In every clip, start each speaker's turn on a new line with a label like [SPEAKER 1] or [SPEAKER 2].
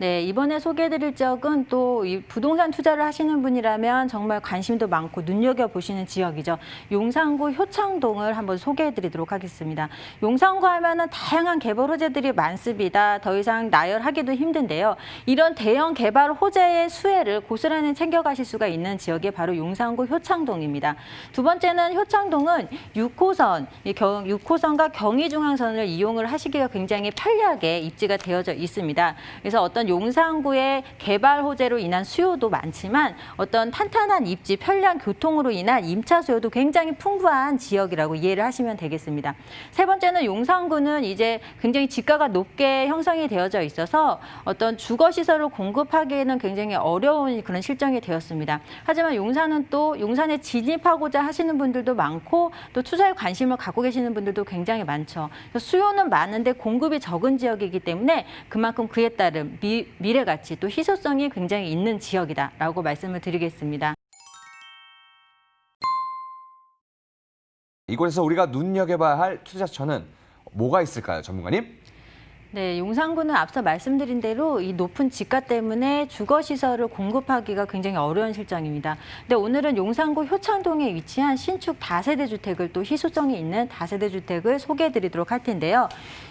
[SPEAKER 1] 네, 이번에 소개해드릴 지역은 또 이 부동산 투자를 하시는 분이라면 정말 관심도 많고 눈여겨보시는 지역이죠. 용산구 효창동을 한번 소개해드리도록 하겠습니다. 용산구 하면은 다양한 개발 호재들이 많습니다. 더 이상 나열하기도 힘든데요. 이런 대형 개발 호재의 수혜를 고스란히 챙겨가실 수가 있는 지역이 바로 용산구 효창동입니다. 두 번째는 효창동은 6호선, 6호선과 경의중앙선을 이용을 하시기가 굉장히 편리하게 입지가 되어져 있습니다. 그래서 어떤 용산구의 개발 호재로 인한 수요도 많지만 어떤 탄탄한 입지, 편리한 교통으로 인한 임차 수요도 굉장히 풍부한 지역이라고 이해를 하시면 되겠습니다. 세 번째는 용산구는 이제 굉장히 지가가 높게 형성이 되어져 있어서 어떤 주거시설을 공급하기에는 굉장히 어려운 그런 실정이 되었습니다. 하지만 용산은 또 용산에 진입하고자 하시는 분들도 많고 또 투자에 관심을 갖고 계시는 분들도 굉장히 많죠. 수요는 많은데 공급이 적은 지역이기 때문에 그만큼 그에 따른 미래 가치 또 희소성이 굉장히 있는 지역이다라고 말씀을 드리겠습니다.
[SPEAKER 2] 이곳에서 우리가 눈여겨봐야 할 투자처는 뭐가 있을까요, 전문가님?
[SPEAKER 1] 네, 용산구는 앞서 말씀드린 대로 이 높은 지가 때문에 주거시설을 공급하기가 굉장히 어려운 실정입니다. 근데 오늘은 용산구 효창동에 위치한 신축 다세대 주택을 또 희소성이 있는 다세대 주택을 소개해드리도록 할 텐데요.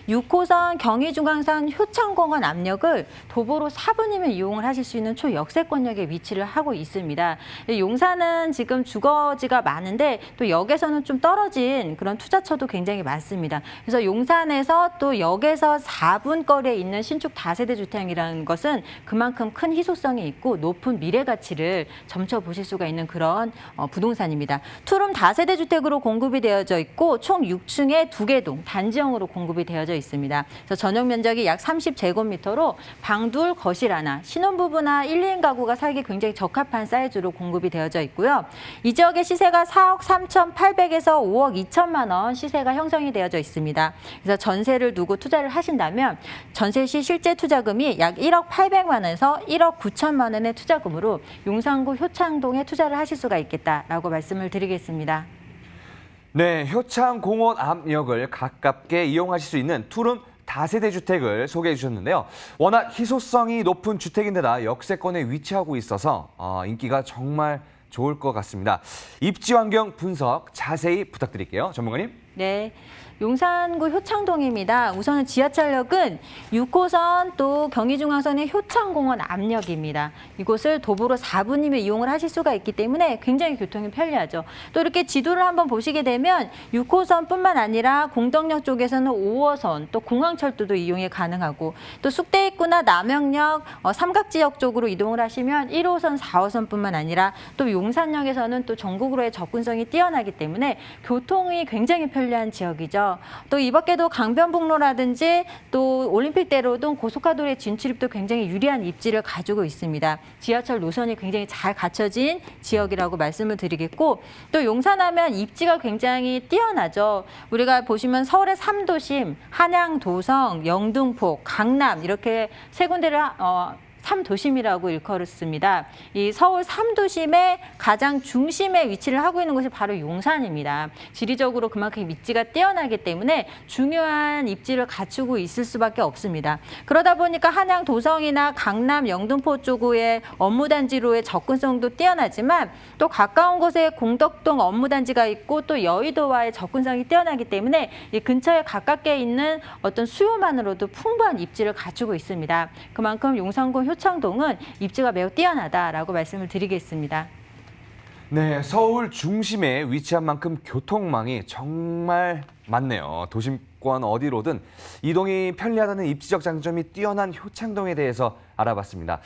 [SPEAKER 1] 6호선 경의중앙선 효창공원 압력을 도보로 4분이면 이용을 하실 수 있는 초역세권역에 위치를 하고 있습니다. 용산은 지금 주거지가 많은데 또 역에서는 좀 떨어진 그런 투자처도 굉장히 많습니다. 그래서 용산에서 또 역에서 4분 거리에 있는 신축 다세대 주택이라는 것은 그만큼 큰 희소성이 있고 높은 미래 가치를 점쳐보실 수가 있는 그런 부동산입니다. 투룸 다세대 주택으로 공급이 되어져 있고 총 6층에 2개 동 단지형으로 공급이 되어져 있습니다. 그래서 전용 면적이 약 30제곱미터로 방 둘, 거실 하나, 신혼부부나 1, 2인 가구가 살기 굉장히 적합한 사이즈로 공급이 되어져 있고요. 이 지역의 시세가 4억 3,800에서 5억 2천만 원 시세가 형성이 되어져 있습니다. 그래서 전세를 두고 투자를 하신다면 전세 시 실제 투자금이 약 1억 800만 원에서 1억 9천만 원의 투자금으로 용산구 효창동에 투자를 하실 수가 있겠다라고 말씀을 드리겠습니다.
[SPEAKER 2] 네, 효창공원 앞역을 가깝게 이용하실 수 있는 투룸 다세대 주택을 소개해 주셨는데요. 워낙 희소성이 높은 주택인데다 역세권에 위치하고 있어서 인기가 정말 좋을 것 같습니다. 입지 환경 분석 자세히 부탁드릴게요, 전문가님.
[SPEAKER 1] 네. 용산구 효창동입니다. 우선은 지하철역은 6호선 또 경의중앙선의 효창공원 앞역입니다. 이곳을 도보로 4분이면 이용을 하실 수가 있기 때문에 굉장히 교통이 편리하죠. 또 이렇게 지도를 한번 보시게 되면 6호선뿐만 아니라 공덕역 쪽에서는 5호선 또 공항철도도 이용이 가능하고 또 숙대입구나 남영역 삼각지역 쪽으로 이동을 하시면 1호선, 4호선뿐만 아니라 또 용산역에서는 또 전국으로의 접근성이 뛰어나기 때문에 교통이 굉장히 편리한 지역이죠. 또 이 밖에도 강변북로라든지 또 올림픽대로 등 고속화도로의 진출입도 굉장히 유리한 입지를 가지고 있습니다. 지하철 노선이 굉장히 잘 갖춰진 지역이라고 말씀을 드리겠고 또 용산하면 입지가 굉장히 뛰어나죠. 우리가 보시면 서울의 3도심, 한양, 도성, 영등포, 강남 이렇게 세 군데를 3도심이라고 일컬었습니다. 이 서울 3도심의 가장 중심에 위치를 하고 있는 곳이 바로 용산입니다. 지리적으로 그만큼 입지가 뛰어나기 때문에 중요한 입지를 갖추고 있을 수밖에 없습니다. 그러다 보니까 한양, 도성이나 강남, 영등포 쪽의 업무단지로의 접근성도 뛰어나지만 또 가까운 곳에 공덕동 업무단지가 있고 또 여의도와의 접근성이 뛰어나기 때문에 이 근처에 가깝게 있는 어떤 수요만으로도 풍부한 입지를 갖추고 있습니다. 그만큼 용산구 효창동은 입지가 매우 뛰어나다라고 말씀을 드리겠습니다.
[SPEAKER 2] 네, 서울 중심에 위치한 만큼 교통망이 정말 많네요. 도심권 어디로든 이동이 편리하다는 입지적 장점이 뛰어난 효창동에 대해서 알아봤습니다.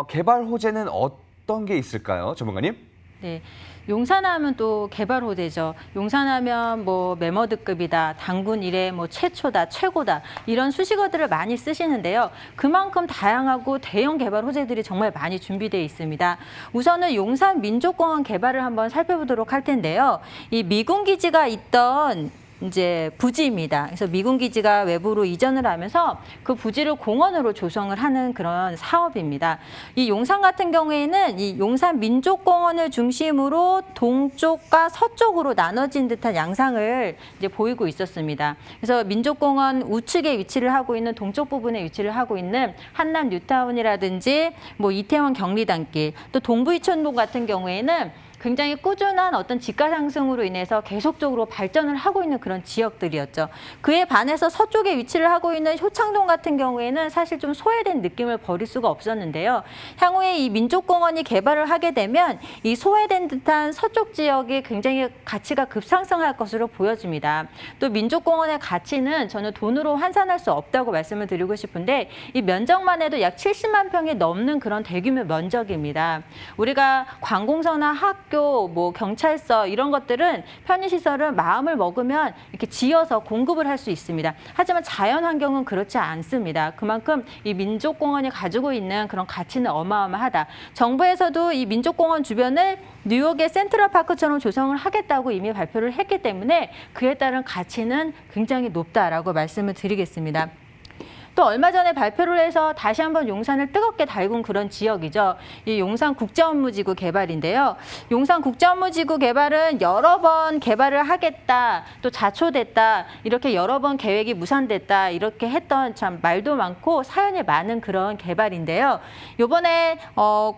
[SPEAKER 2] 개발 호재는 어떤 게 있을까요, 전문가님?
[SPEAKER 1] 네, 용산하면 또 개발 호재죠. 용산하면 뭐 메머드급이다, 당군 이래 뭐 최초다, 최고다 이런 수식어들을 많이 쓰시는데요. 그만큼 다양하고 대형 개발 호재들이 정말 많이 준비되어 있습니다. 우선은 용산 민족공원 개발을 한번 살펴보도록 할 텐데요. 이 미군 기지가 있던 이제 부지입니다. 그래서 미군 기지가 외부로 이전을 하면서 그 부지를 공원으로 조성을 하는 그런 사업입니다. 이 용산 같은 경우에는 이 용산 민족공원을 중심으로 동쪽과 서쪽으로 나눠진 듯한 양상을 이제 보이고 있었습니다. 그래서 민족공원 우측에 위치를 하고 있는 동쪽 부분에 위치를 하고 있는 한남 뉴타운이라든지 뭐 이태원 경리단길, 또 동부이촌동 같은 경우에는 굉장히 꾸준한 어떤 집가 상승으로 인해서 계속적으로 발전을 하고 있는 그런 지역들이었죠. 그에 반해서 서쪽에 위치를 하고 있는 효창동 같은 경우에는 사실 좀 소외된 느낌을 버릴 수가 없었는데요. 향후에 이 민족공원이 개발을 하게 되면 이 소외된 듯한 서쪽 지역이 굉장히 가치가 급상승할 것으로 보여집니다. 또 민족공원의 가치는 저는 돈으로 환산할 수 없다고 말씀을 드리고 싶은데 이 면적만 해도 약 70만 평이 넘는 그런 대규모 면적입니다. 우리가 관공서나 학교, 뭐 경찰서 이런 것들은 편의시설은 마음을 먹으면 이렇게 지어서 공급을 할 수 있습니다. 하지만 자연 환경은 그렇지 않습니다. 그만큼 이 민족공원이 가지고 있는 그런 가치는 어마어마하다. 정부에서도 이 민족공원 주변을 뉴욕의 센트럴파크처럼 조성을 하겠다고 이미 발표를 했기 때문에 그에 따른 가치는 굉장히 높다라고 말씀을 드리겠습니다. 또 얼마 전에 발표를 해서 다시 한번 용산을 뜨겁게 달군 그런 지역이죠. 이 용산 국제업무지구 개발인데요. 용산 국제업무지구 개발은 여러 번 개발을 하겠다, 또 자초됐다, 이렇게 여러 번 계획이 무산됐다, 이렇게 했던 참 말도 많고 사연이 많은 그런 개발인데요. 이번에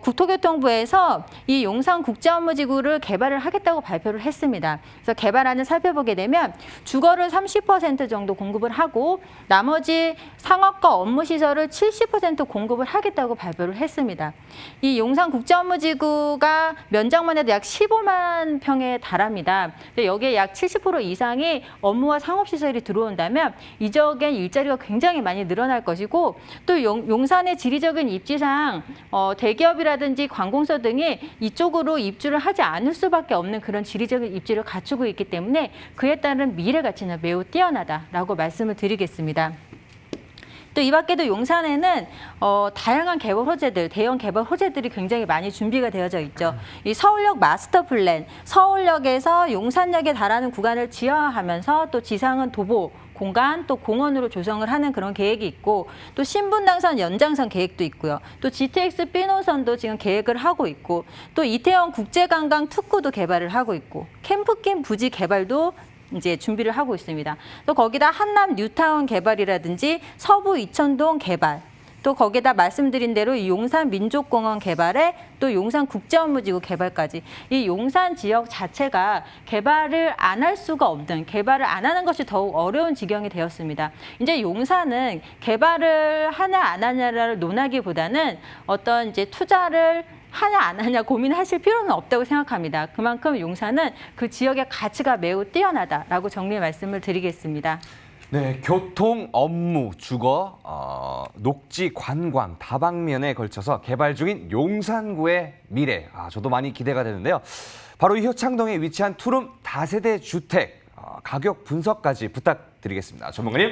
[SPEAKER 1] 국토교통부에서 이 용산 국제업무지구를 개발을 하겠다고 발표를 했습니다. 그래서 개발안을 살펴보게 되면 주거를 30% 정도 공급을 하고 나머지 상업과 업무 시설을 70% 공급을 하겠다고 발표를 했습니다. 이 용산 국제업무지구가 면적만 해도 약 15만 평에 달합니다. 여기에 약 70% 이상이 업무와 상업 시설이 들어온다면 이 지역엔 일자리가 굉장히 많이 늘어날 것이고 또 용산의 지리적인 입지상 대기업이라든지 관공서 등이 이쪽으로 입주를 하지 않을 수밖에 없는 그런 지리적인 입지를 갖추고 있기 때문에 그에 따른 미래 가치는 매우 뛰어나다라고 말씀을 드리겠습니다. 또 이 밖에도 용산에는 다양한 개발 호재들, 대형 개발 호재들이 굉장히 많이 준비가 되어져 있죠. 이 서울역 마스터 플랜, 서울역에서 용산역에 달하는 구간을 지하화하면서 또 지상은 도보 공간 또 공원으로 조성을 하는 그런 계획이 있고 또 신분당선 연장선 계획도 있고요. 또 GTX B 노선도 지금 계획을 하고 있고 또 이태원 국제관광 특구도 개발을 하고 있고 캠프킴 부지 개발도 이제 준비를 하고 있습니다. 또 거기다 한남 뉴타운 개발이라든지 서부 이천동 개발, 또 거기다 말씀드린 대로 이 용산 민족공원 개발에 또 용산 국제업무지구 개발까지 이 용산 지역 자체가 개발을 안 할 수가 없는, 개발을 안 하는 것이 더욱 어려운 지경이 되었습니다. 이제 용산은 개발을 하냐 안 하냐를 논하기보다는 어떤 이제 투자를 하냐 안 하냐 고민하실 필요는 없다고 생각합니다. 그만큼 용산은 그 지역의 가치가 매우 뛰어나다라고 정리의 말씀을 드리겠습니다.
[SPEAKER 2] 네, 교통, 업무, 주거, 녹지, 관광 다방면에 걸쳐서 개발 중인 용산구의 미래. 저도 많이 기대가 되는데요. 바로 이 효창동에 위치한 투룸 다세대 주택 가격 분석까지 부탁드리겠습니다. 전문가님.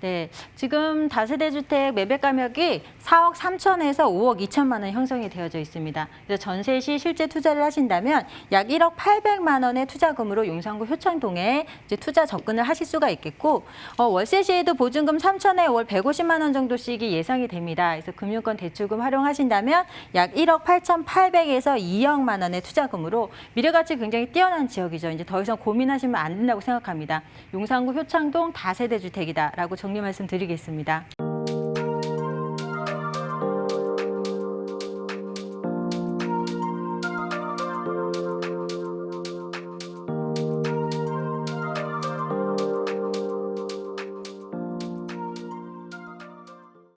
[SPEAKER 1] 네, 지금 다세대 주택 매매 가격이 4억 3천에서 5억 2천만 원 형성이 되어져 있습니다. 그래서 전세 시 실제 투자를 하신다면 약 1억 800만 원의 투자금으로 용산구 효창동에 이제 투자 접근을 하실 수가 있겠고 월세 시에도 보증금 3천에 월 150만 원 정도씩이 예상이 됩니다. 그래서 금융권 대출금 활용하신다면 약 1억 8,800에서 2억만 원의 투자금으로 미래가치 굉장히 뛰어난 지역이죠. 이제 더 이상 고민하시면 안 된다고 생각합니다. 용산구 효창동 다세대 주택이다라고 정리 말씀드리겠습니다.